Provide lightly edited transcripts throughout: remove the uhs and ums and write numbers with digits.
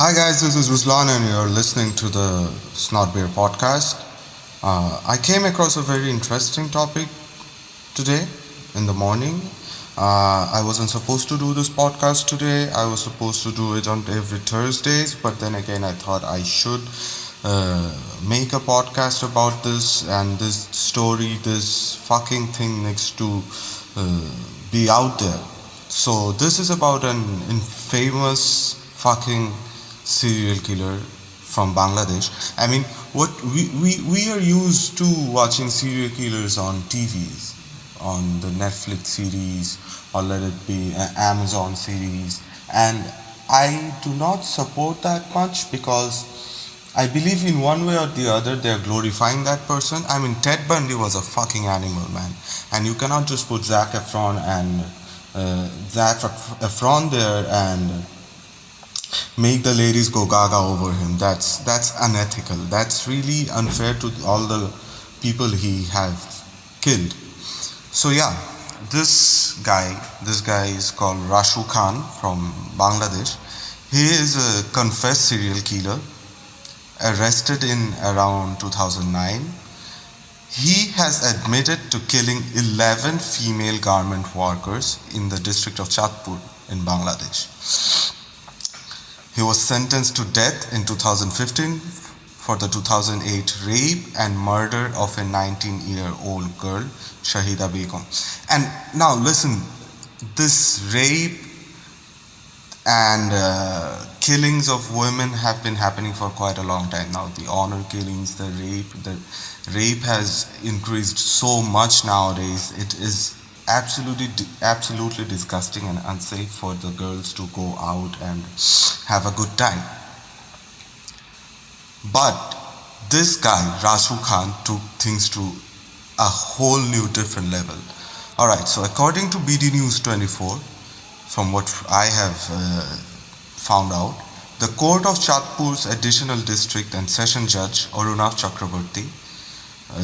Hi guys, this is Ruslan and you're listening to the Snotbear podcast. I came across a very interesting topic today in the morning. I wasn't supposed to do this podcast today. I was supposed to do it on every Thursdays, but then again I thought I should make a podcast about this and this story, this fucking thing needs to uh, be out there. So this is about an infamous fucking serial killer from Bangladesh. I mean, what we are used to watching serial killers on TVs, on the Netflix series, or let it be an Amazon series, and I do not support that much because I believe in one way or the other they are glorifying that person. I mean, Ted Bundy was a fucking animal, man, and you cannot just put Zac Efron there and make the ladies go gaga over him. That's unethical. That's really unfair to all the people he have killed. So yeah, this guy is called Rasu Khan from Bangladesh. He is a confessed serial killer, arrested in around 2009. He has admitted to killing 11 female garment workers in the district of Chandpur in Bangladesh. He was sentenced to death in 2015 for the 2008 rape and murder of a 19-year-old girl, Shahida Begum. And now listen, this rape and killings of women have been happening for quite a long time now. The honor killings, the rape has increased so much nowadays. It is absolutely disgusting and unsafe for the girls to go out and have a good time. But this guy, Rasu Khan, took things to a whole new different level. Alright, so according to BD News 24, from what I have found out, the court of Chandpur's additional district and session judge Arunav Chakraborty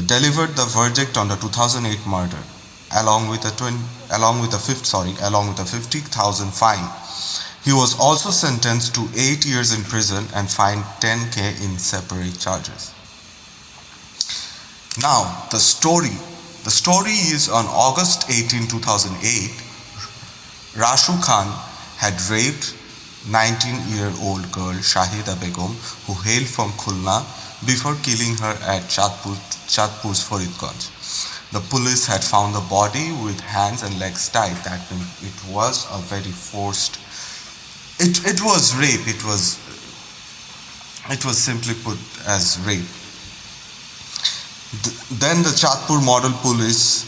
delivered the verdict on the 2008 murder, along with a 50,000 fine. He was also sentenced to 8 years in prison and fined 10k in separate charges. Now, the story. The story is on August 18, 2008, Rasu Khan had raped 19-year-old girl Shahida Begum, who hailed from Khulna, before killing her at Chandpur's Faridganj. The police had found the body with hands and legs tied. That means it was a very forced. It was rape. It was simply put as rape. Then the Chandpur Model Police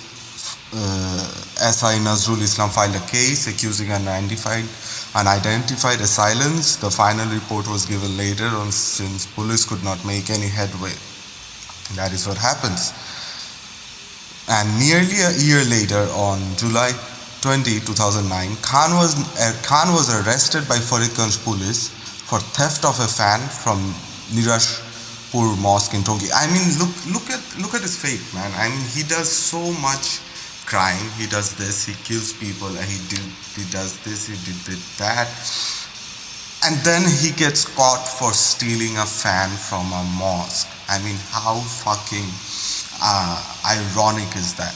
SI Nazrul Islam filed a case accusing unidentified assailants. The final report was given later on since police could not make any headway. That is what happens. And nearly a year later, on July 20, 2009, Khan was arrested by Faridganj police for theft of a fan from Nirashpur Mosque in Tongi. I mean, look at his fate, man. I mean, he does so much crime. He does this. He kills people. He does this. He did that. And then he gets caught for stealing a fan from a mosque. I mean, how fucking ironic is that?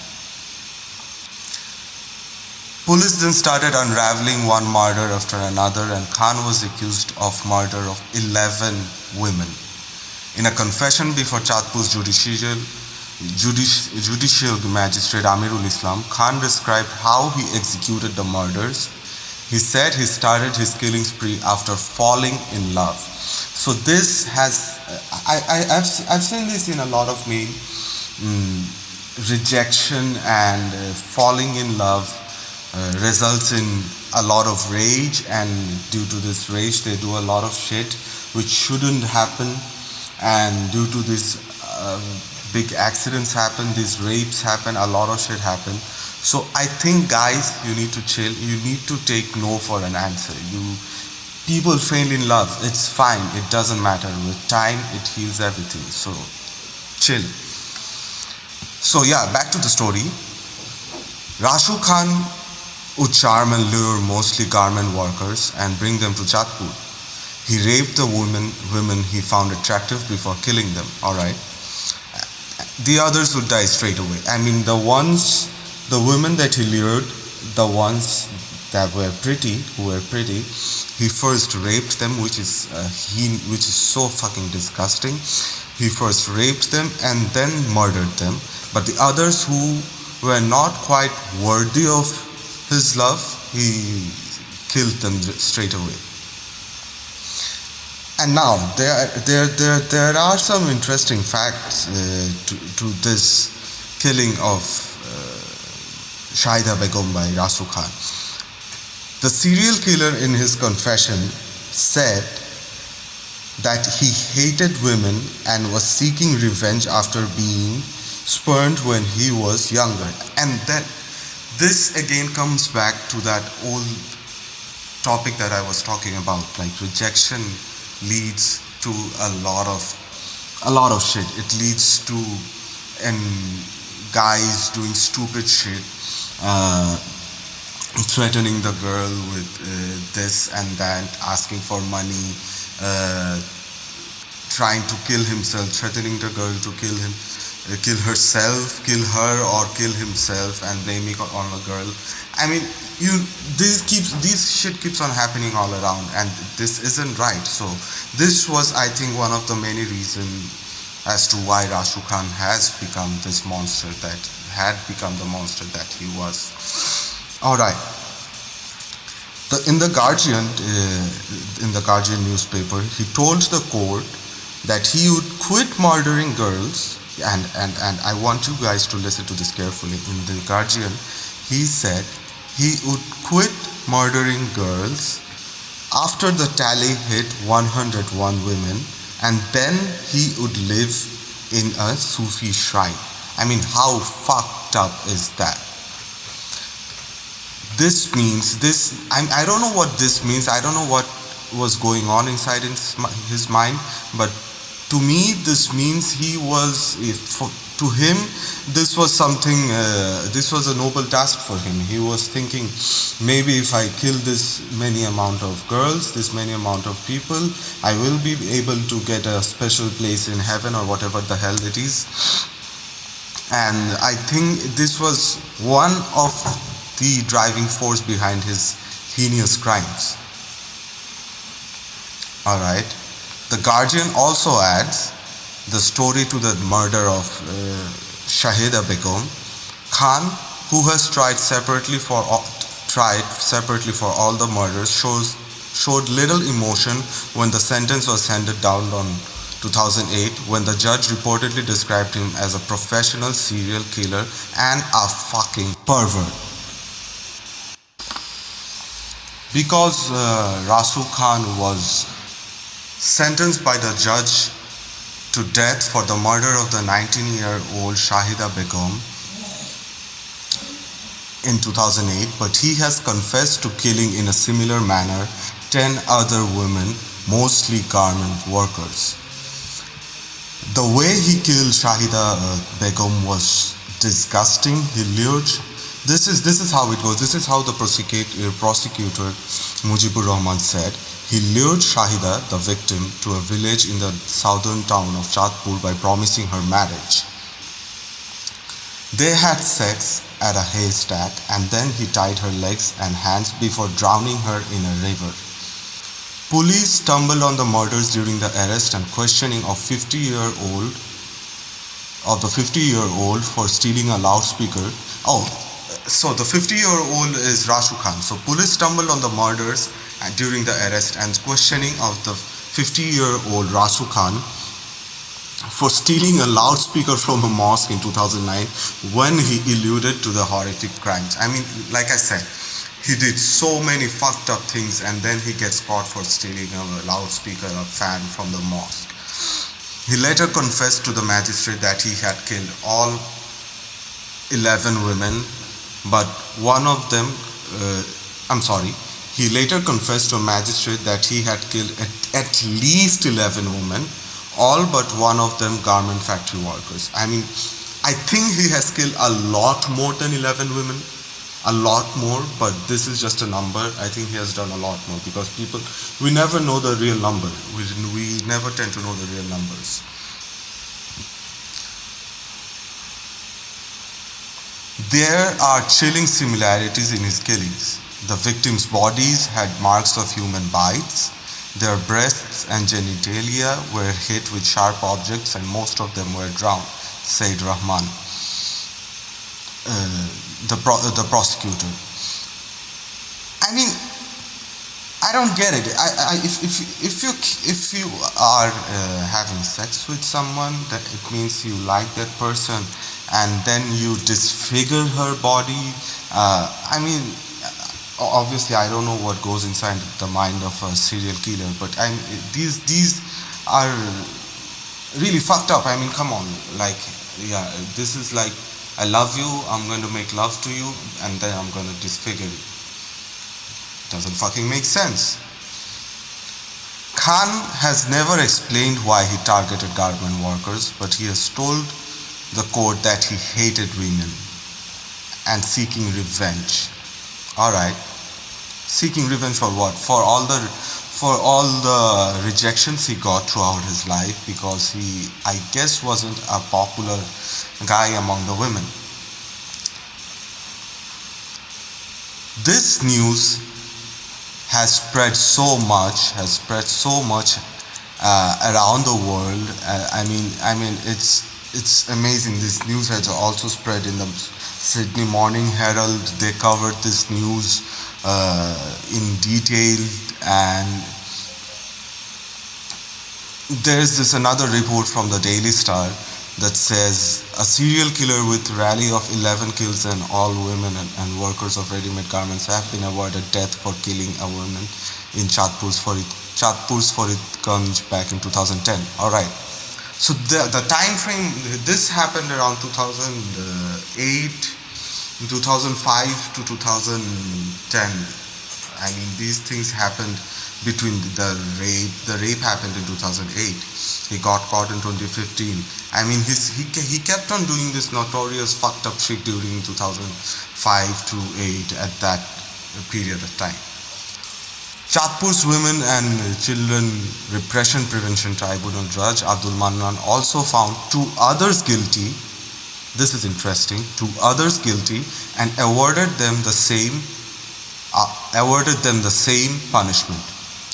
Police then started unraveling one murder after another, and Khan was accused of murder of 11 women. In a confession before Chandpur's judicial magistrate Amirul Islam, Khan described how he executed the murders. He said he started his killing spree after falling in love. So this has, I've seen this in a lot of me. Rejection and falling in love results in a lot of rage, and due to this rage they do a lot of shit which shouldn't happen, and due to this big accidents happen, these rapes happen, a lot of shit happen. So I think, guys, you need to chill. You need to take no for an answer. People fail in love, it's fine, it doesn't matter. With time it heals everything, so chill. So yeah, back to the story. Rasu Khan would charm and lure mostly garment workers and bring them to Chandpur. He raped the women he found attractive before killing them. All right. The others would die straight away. I mean, the women that he lured, the ones that were pretty, who were pretty, he first raped them, which is so fucking disgusting. He first raped them and then murdered them. But the others who were not quite worthy of his love, he killed them straight away. And now there are some interesting facts to this killing of Shahida Begum by Rasu Khan. The serial killer in his confession said that he hated women and was seeking revenge after being spurned when he was younger. And then this again comes back to that old topic that I was talking about, like rejection leads to a lot of shit. It leads to and guys doing stupid shit, threatening the girl with this and that, asking for money, trying to kill himself, threatening the girl to kill him, kill herself, kill her or kill himself, and blaming it on the girl. I mean, this shit keeps on happening all around, and this isn't right. So this was, I think, one of the many reasons as to why Rasu Khan has become this monster that had become the monster that he was. All right. In the Guardian newspaper, he told the court that he would quit murdering girls, and I want you guys to listen to this carefully. In the Guardian, he said he would quit murdering girls after the tally hit 101 women, and then he would live in a Sufi shrine. I mean, how fucked up is that? This means this. I don't know what this means. I don't know what was going on inside his mind, but to me, this means to him, this was something. This was a noble task for him. He was thinking, maybe if I kill this many amount of girls, this many amount of people, I will be able to get a special place in heaven or whatever the hell it is. And I think this was one of the driving force behind his heinous crimes. Alright. The Guardian also adds the story to the murder of Shahida Begum. Khan, who has tried separately for all the murders, showed little emotion when the sentence was handed down on 2008, when the judge reportedly described him as a professional serial killer and a fucking pervert. Because Rasu Khan was sentenced by the judge to death for the murder of the 19-year-old Shahida Begum in 2008, but he has confessed to killing in a similar manner 10 other women, mostly garment workers. The way he killed Shahida Begum was disgusting. He lured. This is how it goes. This is how the prosecutor Mujibur Rahman said. He lured Shahida, the victim, to a village in the southern town of Chandpur by promising her marriage. They had sex at a haystack, and then he tied her legs and hands before drowning her in a river. Police stumbled on the murders during the arrest and questioning of the 50-year-old for stealing a loudspeaker. So the 50-year-old is Rasu Khan. So police stumbled on the murders during the arrest and questioning of the 50-year-old Rasu Khan for stealing a loudspeaker from a mosque in 2009 when he alluded to the horrific crimes. I mean, like I said, he did so many fucked up things, and then he gets caught for stealing a loudspeaker, a fan from the mosque. He later confessed to the magistrate that he had killed all 11 women, but one of them, he later confessed to a magistrate that he had killed at least 11 women, all but one of them garment factory workers. I mean, I think he has killed a lot more than 11 women. a lot more, but this is just a number. I think he has done a lot more because people, we never know the real number. We never tend to know the real numbers. There are chilling similarities in his killings. The victims' bodies had marks of human bites. Their breasts and genitalia were hit with sharp objects, and most of them were drowned, said Rahman, the prosecutor. I mean, I don't get it. If you are having sex with someone, that it means you like that person, and then you disfigure her body. I mean, obviously, I don't know what goes inside the mind of a serial killer, but these are really fucked up. I mean, come on, like, yeah, this is like, I love you, I'm going to make love to you, and then I'm going to disfigure you. Doesn't fucking make sense. Khan has never explained why he targeted garment workers, but he has told the court that he hated women and seeking revenge. Alright. Seeking revenge for what? For all the rejections he got throughout his life, because he, I guess, wasn't a popular guy among the women. This news has spread so much around the world. I mean, it's amazing. This news has also spread in the Sydney Morning Herald. They covered this news in detail, and there's this another report from the Daily Star that says a serial killer with rally of 11 kills, and all women and workers of ready-made garments have been awarded death for killing a woman in Chandpur's Faridganj back in 2010. All right. So the time frame, this happened around 2008, 2005 to 2010. I mean, these things happened between the rape. The rape happened in 2008. He got caught in 2015. I mean, he kept on doing this notorious fucked up shit during 2005 to 8 at that period of time. Chandpur's Women and Children Repression Prevention Tribunal Judge Abdul Mannan also found two others guilty. This is interesting. Two others guilty, and awarded them the same punishment.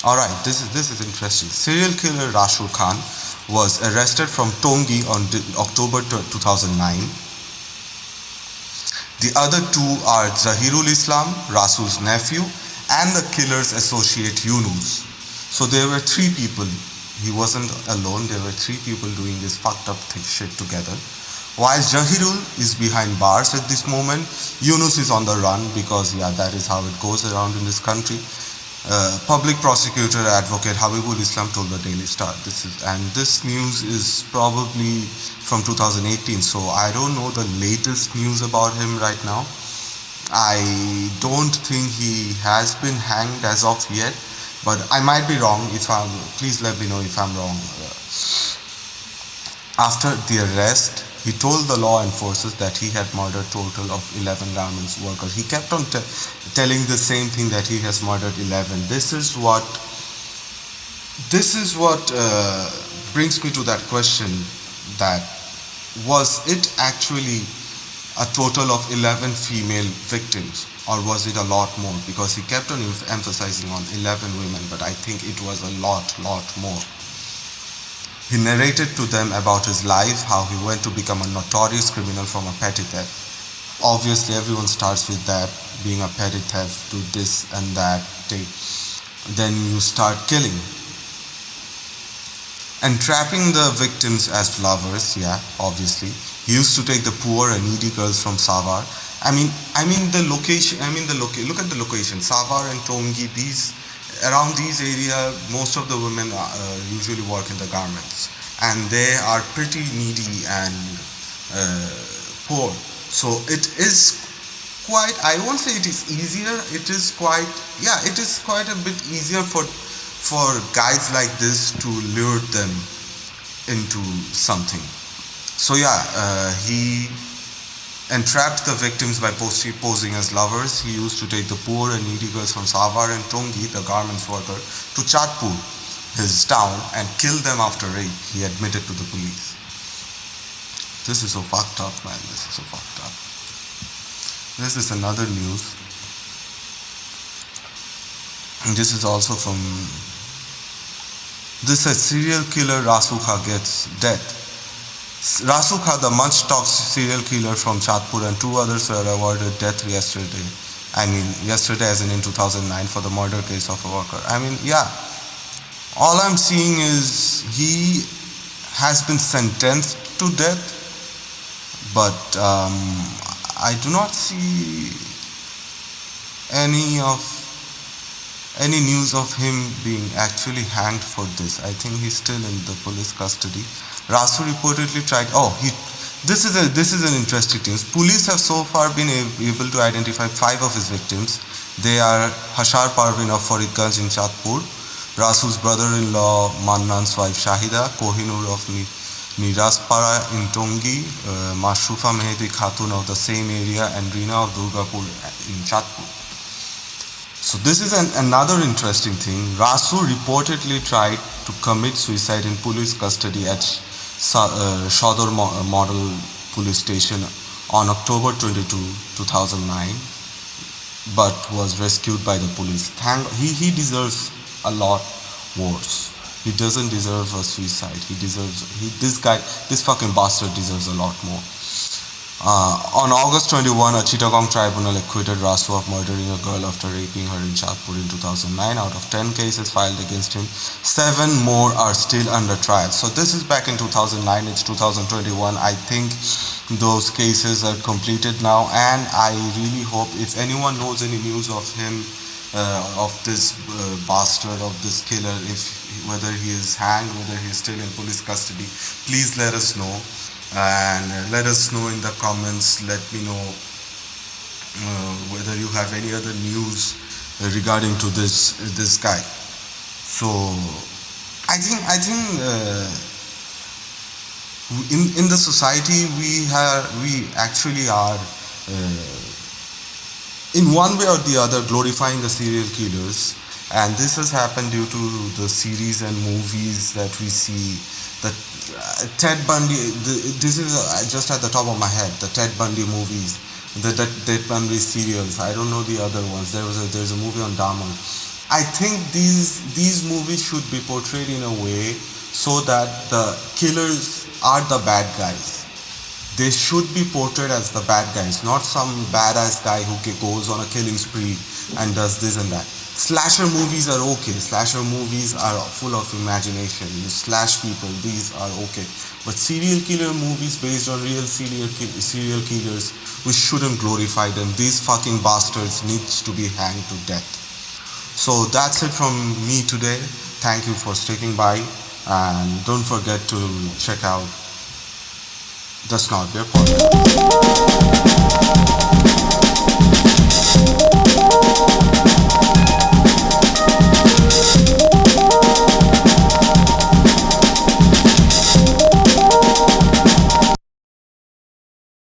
All right, this is interesting. Serial killer Rasu Khan was arrested from Tongi on October 2009. The other two are Zahirul Islam, Rasu's nephew, and the killer's associate Yunus. So there were three people. He wasn't alone. There were three people doing this fucked up shit together. While Zahirul is behind bars at this moment, Yunus is on the run, because that is how it goes around in this country. Public prosecutor advocate Habibul Islam told the Daily Star. This news is probably from 2018, so I don't know the latest news about him right now. I don't think he has been hanged as of yet, but I might be wrong. Please let me know if I'm wrong. After the arrest, he told the law enforcers that he had murdered total of 11 garments workers. He kept on telling the same thing, that he has murdered 11. This is what brings me to that question, that was it actually a total of 11 female victims, or was it a lot more? Because he kept on emphasizing on 11 women, but I think it was a lot more. He narrated to them about his life, how he went to become a notorious criminal from a petty theft. Obviously, everyone starts with that, being a petty theft, do this and that. Then you start killing and trapping the victims as lovers. Yeah, obviously. He used to take the poor and needy girls from Savar. I mean the location. Look at the location. Savar and Tongi. Around these areas, most of the women usually work in the garments, and they are pretty needy and poor. So it is quite. I won't say it is easier. It is quite. Yeah, it is quite a bit easier for guys like this to lure them into something. So he entrapped the victims by posing as lovers. He used to take the poor and needy girls from Savar and Tongi, the garments worker, to Chandpur, his town, and kill them after rape, he admitted to the police. This is so fucked up, man. This is so fucked up. This is another news. And this is also from. This says serial killer Rasu Khan gets death. Rasu Khan, the much talked serial killer from Chandpur, and two others were awarded death yesterday. Yesterday as in 2009 for the murder case of a worker. Yeah. All I'm seeing is he has been sentenced to death, but I do not see any news of him being actually hanged for this. I think he's still in the police custody. Rasu reportedly tried. This is an interesting news. Police have so far been able to identify 5 of his victims. They are Hashar Parvin of Faridganj in Chandpur, Rasu's brother-in-law Mannan's wife Shahida, Kohinoor of Niraspara in Tongi, Mashrufa Mehdi Khatun of the same area, and Rina of Durgapur in Chandpur. So this is another interesting thing. Rasu reportedly tried to commit suicide in police custody at Shodor Model Police Station on October 22, 2009, but was rescued by the police. He deserves a lot worse. He doesn't deserve a suicide. This fucking bastard deserves a lot more. On August 21, a Chittagong tribunal acquitted Rasu of murdering a girl after raping her in Chandpur in 2009. Out of 10 cases filed against him, 7 more are still under trial. So this is back in 2009, it's 2021. I think those cases are completed now, and I really hope if anyone knows any news of him, of this bastard, of this killer, whether he is hanged, whether he is still in police custody, please let us know. And let us know in the comments. Let me know whether you have any other news regarding to this guy. So I think in the society we actually are in one way or the other glorifying the serial killers, and this has happened due to the series and movies that we see. The Ted Bundy, this is just at the top of my head, the Ted Bundy movies, the Ted Bundy serials. I don't know the other ones. There's a movie on Dahmer. I think these movies should be portrayed in a way so that the killers are the bad guys. They should be portrayed as the bad guys, not some badass guy who goes on a killing spree and does this and that. Slasher movies are okay. Slasher movies are full of imagination. You slash people, these are okay. But serial killer movies based on real serial killers, we shouldn't glorify them. These fucking bastards needs to be hanged to death. So that's it from me today. Thank you for sticking by, and don't forget to check out the Snotbear podcast.